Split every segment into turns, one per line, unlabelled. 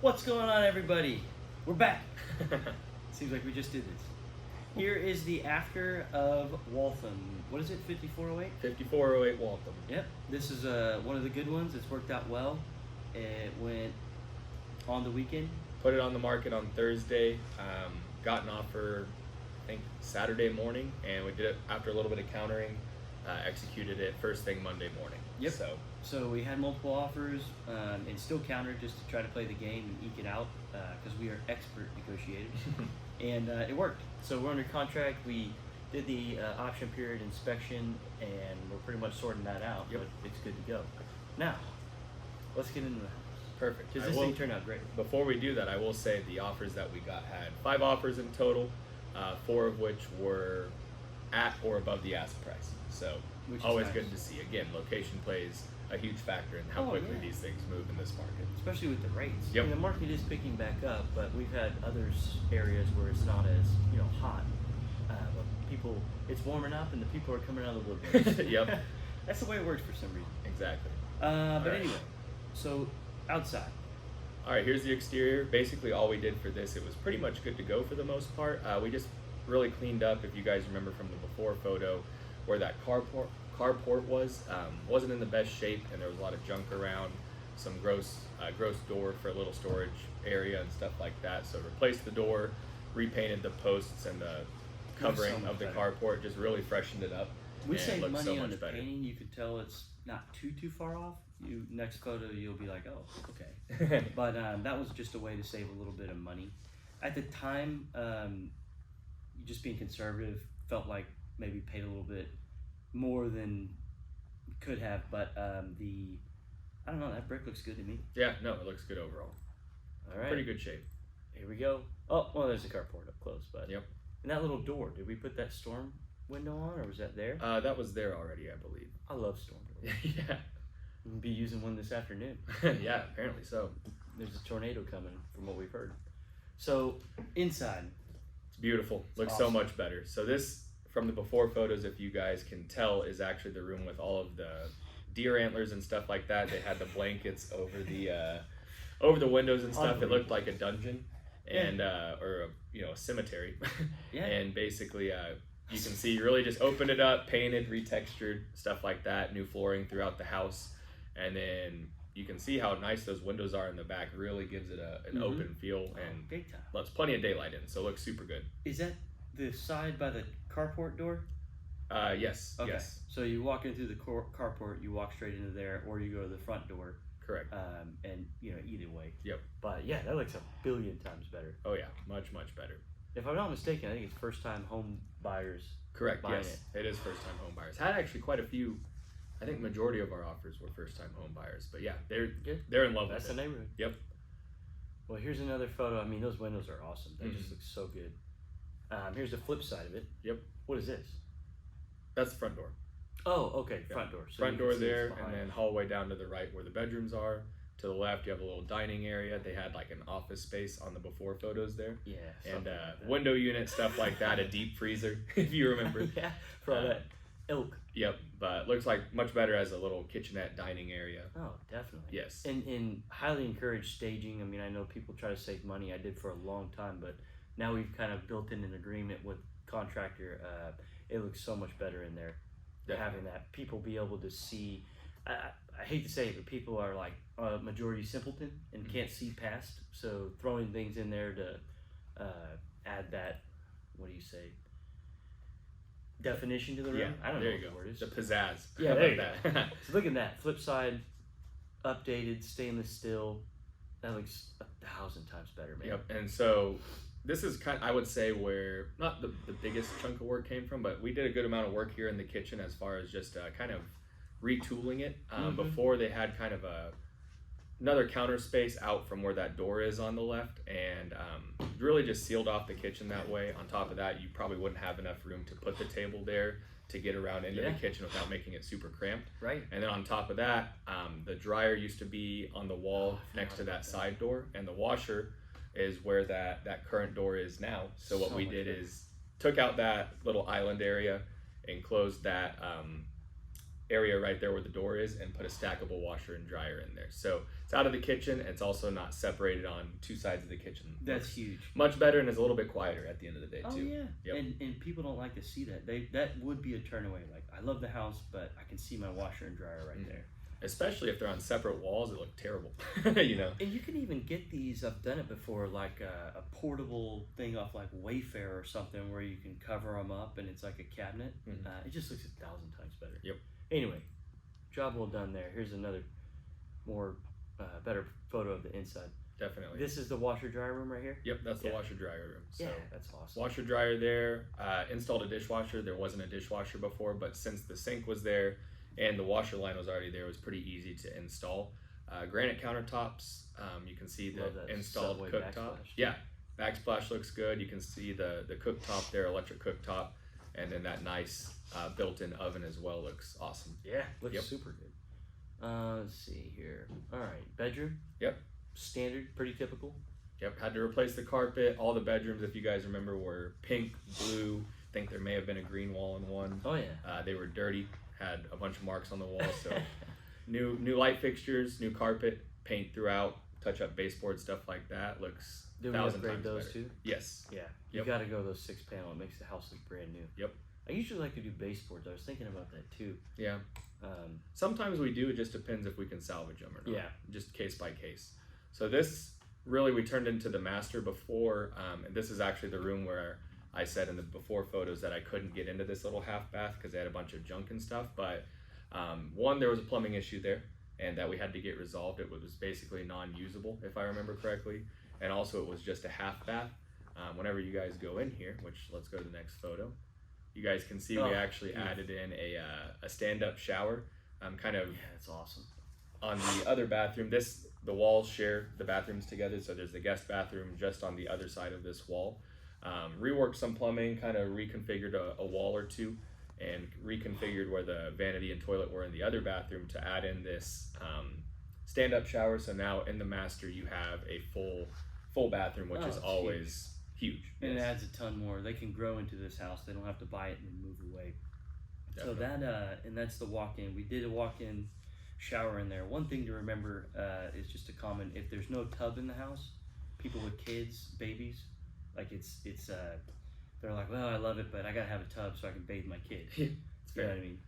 What's going on, everybody? We're back. Seems like we just did this. Here is the after of Waltham. What is it, 5408?
5408 Waltham.
Yep. This is one of the good ones. It's worked out well. It went on the weekend.
Put it on the market on Thursday. Got an offer, I think, Saturday morning, and we did it after a little bit of countering. Executed it first thing Monday morning.
Yep. So we had multiple offers and still countered just to try to play the game and eke it out because we are expert negotiators. And it worked. So we're under contract. We did the option period inspection, and we're pretty much sorting that out.
Yep.
But it's good to go. Now, let's get into the house.
Perfect.
Because this thing turned out great.
Before we do that, I will say the offers that we got had 5 offers in total, 4 of which were at or above the ask price. So
Which is
always
nice.
good to see. Again, location plays a huge factor in how quickly these things move in this market.
Especially with the rates.
Yep.
I mean, the market is picking back up, but we've had other areas where it's not as hot. But it's warming up, and the people are coming out of the woodworks.
Yep.
That's the way it works for some reason.
Exactly.
But anyway, so outside.
All right, here's the exterior. Basically, all we did for this, it was pretty much good to go for the most part. We just really cleaned up. If you guys remember from the before photo, where that carport was, wasn't in the best shape, and there was a lot of junk around. Some gross door for a little storage area and stuff like that. So replaced the door, repainted the posts and the covering of the carport, just really freshened it up.
We saved money
so
on
much
the
better.
painting. You could tell it's not too far off. Next photo, you'll be like, oh, okay. But that was just a way to save a little bit of money. At the time, just being conservative, felt like maybe paid a little bit more than could have. But I don't know, that brick looks good to me.
Yeah, no, it looks good overall.
All right.
Pretty good shape.
Here we go. Oh, well, there's a carport up close, but
Yep.
And that little door, did we put that storm window on, or was that there?
That was there already, I believe.
I love storm doors.
Yeah.
We'll be using one this afternoon.
Yeah, apparently so.
There's a tornado coming, from what we've heard. So inside,
It's beautiful. Looks
awesome.
so much better. So this, from the before photos, if you guys can tell, is actually the room with all of the deer antlers and stuff like that. They had the blankets over the windows and stuff. It looked like a dungeon and or a cemetery.
Yeah.
And basically you can see you really just opened it up, painted, retextured, stuff like that, new flooring throughout the house. And then you can see how nice those windows are in the back. Really gives it an open feel and
big time.
lets plenty of daylight in, so it looks super good.
Is that the side by the carport door?
Yes.
Okay.
Yes.
So you walk in through the carport, you walk straight into there, or you go to the front door.
Correct.
And either way.
Yep.
But yeah, that looks a billion times better.
Oh yeah, much better.
If I'm not mistaken, I think it's first time home buyers.
Correct.
Buying
Yes, it is first time home buyers. Had actually quite a few. I think majority of our offers were first time home buyers, but yeah, they're in love
That's
with
the
it.
neighborhood.
Yep.
Well, here's another photo. I mean, those windows are awesome. They just
Mhm.
look so good. Here's the flip side of it.
Yep.
What is this?
That's the front door.
Oh, okay,
Yeah.
front door. So
Front
you can
door
see it's
there,
behind.
and then hallway down to the right where the bedrooms are. To the left, you have a little dining area. They had like an office space on the before photos there.
Yeah.
And
something like that.
window unit, stuff like that, a deep freezer, if you remember.
Yeah, for all that ilk.
Yep, but looks like much better as a little kitchenette dining area.
Oh, definitely.
Yes.
And highly encourage staging. I mean, I know people try to save money. I did for a long time, but now we've kind of built in an agreement with contractor. It looks so much better in there. Having that, people be able to see. I hate to say it, but people are like majority simpleton and can't see past. So throwing things in there to add that, what do you say? Definition to the room.
Yeah,
I don't
there
know
you
what
go.
the word is.
The pizzazz.
Yeah,
How
there you
about
go.
that?
So look at that. Flip side, updated, stainless steel. That looks 1,000 times better, man.
Yep. And so this is I would say where not the biggest chunk of work came from, but we did a good amount of work here in the kitchen as far as just kind of retooling it. Before they had kind of another counter space out from where that door is on the left, and really just sealed off the kitchen that way. On top of that, you probably wouldn't have enough room to put the table there to get around into the kitchen without making it super cramped.
Right.
And then on top of that, the dryer used to be on the wall next to that side door, and the washer is where that current door is now. So what we did is took out that little island area, enclosed that area right there where the door is and put a stackable washer and dryer in there. So it's out of the kitchen. It's also not separated on two sides of the kitchen.
That's huge.
Much better, and is a little bit quieter at the end of the day too.
Oh yeah.
Yep.
And people don't like to see that. That would be a turn away. Like, I love the house, but I can see my washer and dryer right there.
Especially if they're on separate walls, it look terrible. You know.
And you can even get these. I've done it before, like a portable thing off like Wayfair or something, where you can cover them up and it's like a cabinet. It just looks 1,000 times better.
Yep.
Anyway, job well done there. Here's another more better photo of the inside.
Definitely.
This is the washer dryer room right here.
Yep, that's the washer dryer room. So
yeah, that's awesome.
Washer dryer there. Installed a dishwasher. There wasn't a dishwasher before, but since the sink was there and the washer line was already there, it was pretty easy to install. Granite countertops. You can see the installed cooktop.
Backsplash.
Yeah, backsplash looks good. You can see the cooktop there, electric cooktop, and then that nice built-in oven as well looks awesome.
Yeah, looks super good. Let's see here. All right, bedroom.
Yep.
Standard, pretty typical.
Yep, had to replace the carpet. All the bedrooms, if you guys remember, were pink, blue. I think there may have been a green wall in one.
Oh yeah.
They were dirty, had a bunch of marks on the wall. So new light fixtures, new carpet, paint throughout, touch up baseboard, stuff like that. Looks
Did we
1,000
upgrade
times
those
better.
too?
Yes.
Yeah. You got to go those 6-panel. It makes the house look brand new.
Yep.
I usually like to do baseboards. I was thinking about that too.
Yeah. Sometimes we do. It just depends if we can salvage them or not. Yeah. Just case by case. So this really we turned into the master before, and this is actually the room where I said in the before photos that I couldn't get into this little half bath because they had a bunch of junk and stuff. But one, there was a plumbing issue there, and that we had to get resolved. It was basically non-usable, if I remember correctly, and also it was just a half bath. Whenever you guys go in here, which let's go to the next photo, you guys can see we actually added in a stand-up shower. Kind of
that's awesome.
On the other bathroom, the walls share the bathrooms together, so there's the guest bathroom just on the other side of this wall. Reworked some plumbing, kind of reconfigured a wall or two, and reconfigured where the vanity and toilet were in the other bathroom to add in this stand-up shower. So now in the master you have a full bathroom, which is always huge.
And it adds a ton more. They can grow into this house. They don't have to buy it and then move away. Definitely. So that and that's the walk-in. We did a walk-in shower in there. One thing to remember is just a comment: if there's no tub in the house, people with kids, babies, like it's they're like, well, I love it, but I gotta have a tub so I can bathe my kid. You know what I mean?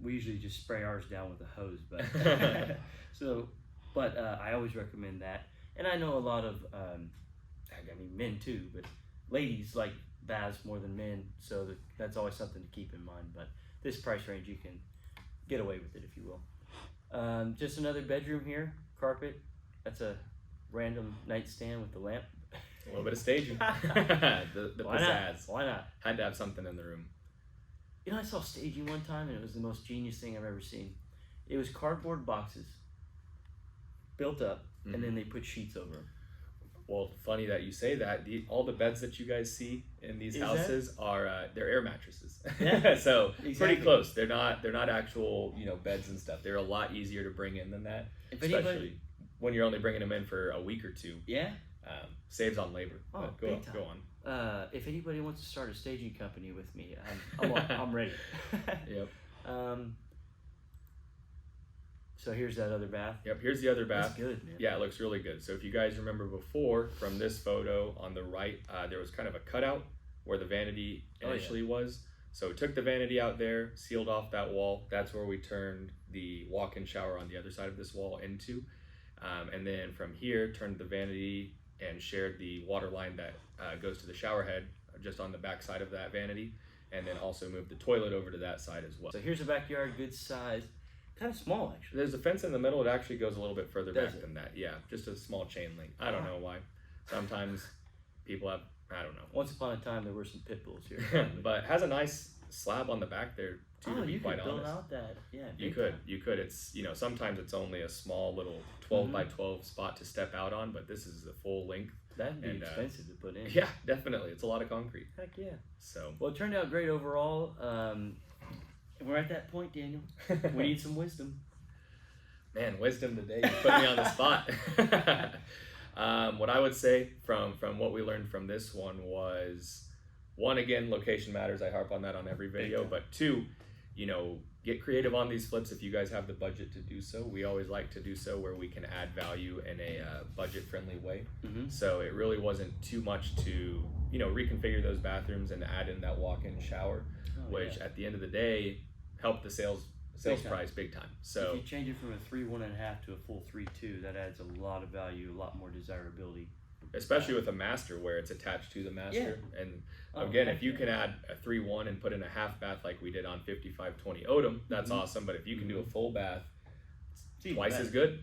We usually just spray ours down with a hose, but I always recommend that. And I know a lot of I mean men too, but ladies like baths more than men, so that's always something to keep in mind. But this price range, you can get away with it, if you will. Just another bedroom here, carpet. That's a random nightstand with the lamp.
A little bit of staging. the
Why
pizzazz.
Why not?
Had to have something in the room.
You know, I saw staging one time, and it was the most genius thing I've ever seen. It was cardboard boxes built up, and then they put sheets over them.
Well, funny that you say that. All the beds that you guys see in these houses are they're air mattresses.
Yeah,
so pretty close. They're not actual beds and stuff. They're a lot easier to bring in than that, especially when you're only bringing them in for a week or two.
Yeah,
saves on labor.
Oh,
go on.
If anybody wants to start a staging company with me, I'm ready.
Yep.
So here's that other bath.
Yep, here's the other bath.
That's good, man.
Yeah, it looks really good. So if you guys remember before, from this photo on the right, there was kind of a cutout where the vanity initially was. So we took the vanity out there, sealed off that wall. That's where we turned the walk-in shower on the other side of this wall into. And then from here, turned the vanity and shared the water line that goes to the shower head just on the back side of that vanity. And then also moved the toilet over to that side as well.
So here's a backyard, good size. Kind of small, actually.
There's a fence in the middle. It actually goes a little bit further back than that. Yeah, just a small chain link. I don't know why. Sometimes people have, I don't know.
Once upon a time, there were some pit bulls here.
But has a nice slab on the back there, too, to be quite honest.
You could build out that. Yeah,
you could. It's, sometimes it's only a small little 12 by 12 spot to step out on, but this is the full length.
That'd be expensive to put in.
Yeah, definitely. It's a lot of concrete.
Heck yeah.
So.
Well, it turned out great overall. We're at that point, Daniel. We need some wisdom.
Man, wisdom today. You put me on the spot. What I would say from what we learned from this one was, one, again, location matters. I harp on that on every video. But two, get creative on these flips if you guys have the budget to do so. We always like to do so where we can add value in a budget friendly way. So it really wasn't too much to reconfigure those bathrooms and add in that walk-in shower, which at the end of the day helped the sales price big time. So
if you change it from a 3.1.5 to a full 3.2, that adds a lot of value, a lot more desirability.
Especially with a master where it's attached to the master. And again, if you can add a 3.1 and put in a half bath like we did on 5520 Odom, that's awesome. But if you can do a full bath, it's twice as good.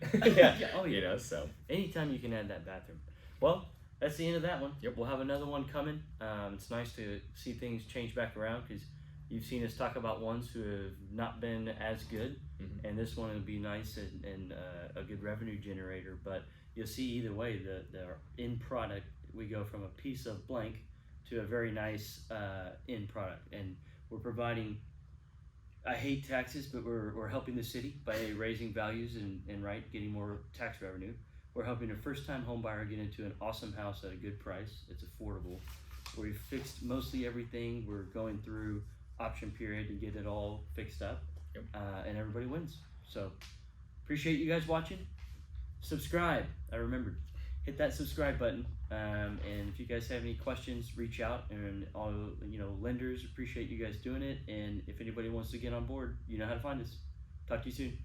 So
anytime you can add that bathroom. Well, that's the end of that one.
Yep.
We'll have another one coming. It's nice to see things change back around because you've seen us talk about ones who have not been as good, and this one will be nice and a good revenue generator. But you'll see either way, the end product, we go from a piece of blank to a very nice end product. And we're providing, I hate taxes, but we're helping the city by raising values and getting more tax revenue. We're helping a first-time home buyer get into an awesome house at a good price. It's affordable. We've fixed mostly everything. We're going through option period to get it all fixed up, and everybody wins. So appreciate you guys watching. Subscribe. I remembered, hit that subscribe button, and if you guys have any questions, reach out. And all lenders appreciate you guys doing it, and if anybody wants to get on board, you know how to find us. Talk to you soon.